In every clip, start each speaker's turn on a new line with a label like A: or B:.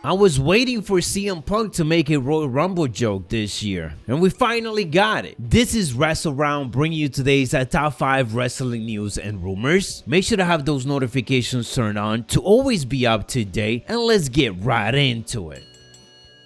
A: I was waiting for CM Punk to make a Royal Rumble joke this year, and we finally got it. This is WrestleRound, bringing you today's top 5 wrestling news and rumors. Make sure to have those notifications turned on to always be up to date, and let's get right into it.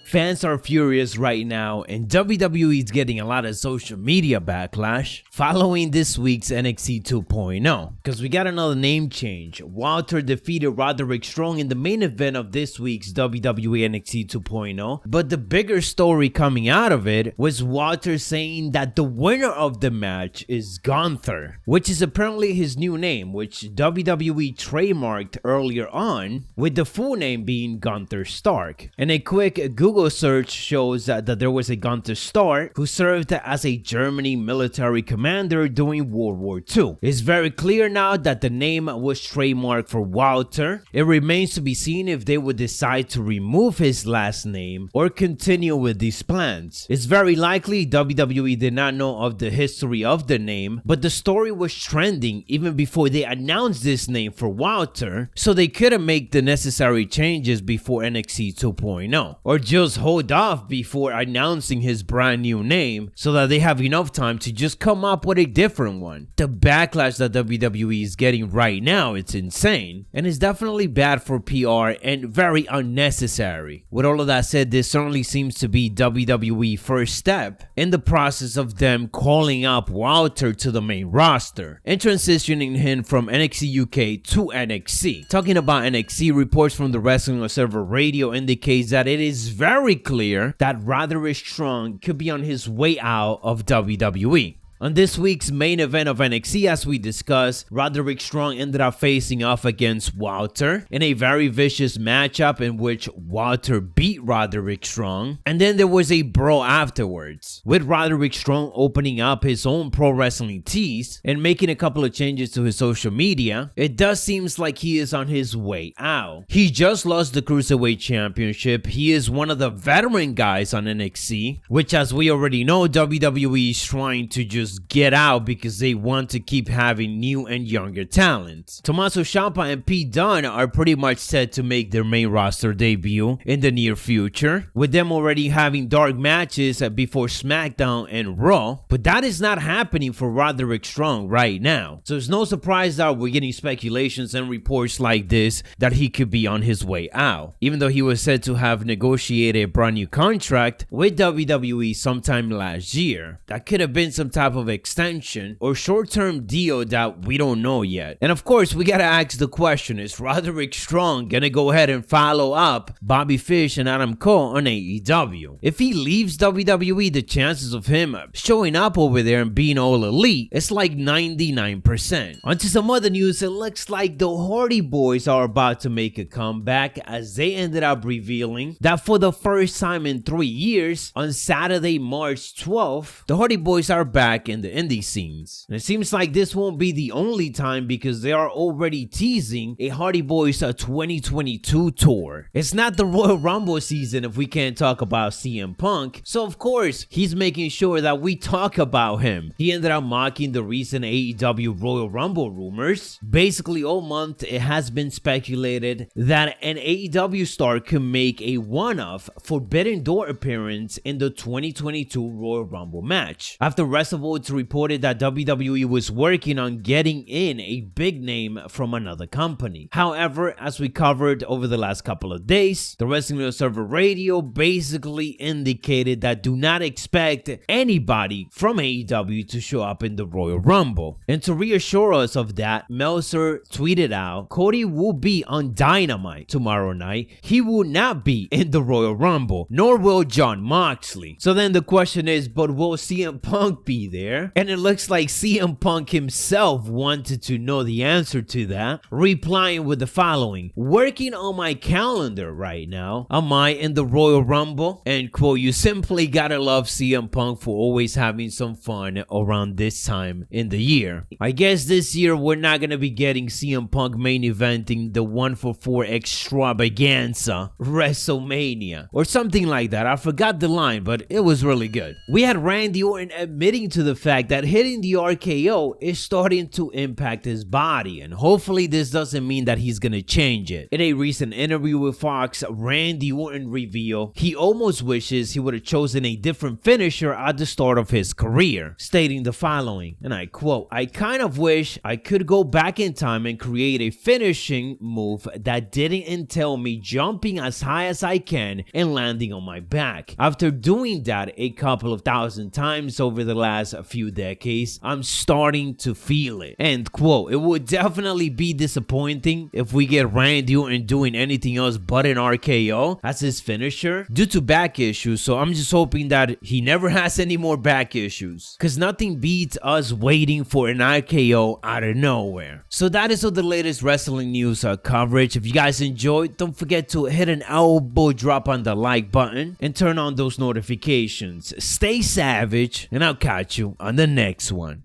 A: Fans are furious right now, and WWE is getting a lot of social media backlash following this week's NXT 2.0, because we got another name change. Walter defeated Roderick Strong in the main event of this week's WWE NXT 2.0, but the bigger story coming out of it was Walter saying that the winner of the match is Gunther, which is apparently his new name, which WWE trademarked earlier on, with the full name being Gunther Stark. And a quick Google search shows that there was a Gunther Stark who served as a German military commander during World War II. It's very clear now that the name was trademarked for Walter. It remains to be seen if they would decide to remove his last name or continue with these plans. It's very likely WWE did not know of the history of the name, but the story was trending even before they announced this name for Walter, so they couldn't make the necessary changes before NXT 2.0, or just hold off before announcing his brand new name so that they have enough time to just come up with a different one. The backlash that WWE is getting right now, it's insane, and it's definitely bad for PR and very unnecessary. With all of that said, this certainly seems to be WWE's first step in the process of them calling up Walter to the main roster and transitioning him from NXT UK to NXT. Talking about NXT, reports from the Wrestling Observer Radio indicates that it is very clear that Roderick Strong could be on his way out of WWE. On this week's main event of NXT, as we discussed, Roderick Strong ended up facing off against Walter in a very vicious matchup in which Walter beat Roderick Strong, and then there was a brawl afterwards, with Roderick Strong opening up his own pro wrestling tees and making a couple of changes to his social media. It does seem like he is on his way out. He just lost the Cruiserweight Championship. He is one of the veteran guys on NXT, which, as we already know, WWE is trying to just get out because they want to keep having new and younger talent. Tommaso Ciampa and Pete Dunne are pretty much set to make their main roster debut in the near future, with them already having dark matches before SmackDown and Raw, but that is not happening for Roderick Strong right now. So it's no surprise that we're getting speculations and reports like this that he could be on his way out, even though he was said to have negotiated a brand new contract with WWE sometime last year. That could have been some type of extension or short-term deal that we don't know yet. And of course, we gotta ask the question, is Roderick Strong gonna go ahead and follow up Bobby Fish and Adam Cole on AEW? If he leaves WWE, the chances of him showing up over there and being all elite is like 99%. Onto some other news, it looks like the Hardy Boyz are about to make a comeback, as they ended up revealing that for the first time in 3 years, on Saturday, March 12th, the Hardy Boyz are back in the indie scenes. And it seems like this won't be the only time, because they are already teasing a Hardy Boyz 2022 tour. It's not the Royal Rumble season if we can't talk about CM Punk, so of course he's making sure that we talk about him. He ended up mocking the recent AEW Royal Rumble rumors. Basically all month it has been speculated that an AEW star could make a one-off Forbidden Door appearance in the 2022 Royal Rumble match, after WrestleRound reported that WWE was working on getting in a big name from another company. However, as we covered over the last couple of days, the Wrestling Observer Radio basically indicated that do not expect anybody from AEW to show up in the Royal Rumble. And to reassure us of that, Meltzer tweeted out, Cody will be on Dynamite tomorrow night. He will not be in the Royal Rumble, nor will Jon Moxley. So then the question is, but will CM Punk be there? And it looks like CM Punk himself wanted to know the answer to that, replying with the following: working on my calendar right now. I might fight in the Royal Rumble. End quote. You simply gotta love CM Punk for always having some fun around this time in the year. I guess this year we're not gonna be getting CM Punk main eventing the 1-for-4 extravaganza WrestleMania or something like that. I forgot the line, but it was really good. We had Randy Orton admitting to the fact that hitting the RKO is starting to impact his body, and hopefully this doesn't mean that he's gonna change it. In a recent interview with Fox, Randy Orton revealed he almost wishes he would have chosen a different finisher at the start of his career, stating the following, and I quote, "I kind of wish I could go back in time and create a finishing move that didn't entail me jumping as high as I can and landing on my back. After doing that a couple of thousand times over the last few decades, I'm starting to feel it." End quote. It would definitely be disappointing if we get Randy Orton doing anything else but an RKO as his finisher due to back issues, so I'm just hoping that he never has any more back issues, because nothing beats us waiting for an RKO out of nowhere. So that is all the latest wrestling news coverage. If you guys enjoyed, don't forget to hit an elbow drop on the like button and turn on those notifications. Stay savage, and I'll catch you on the next one.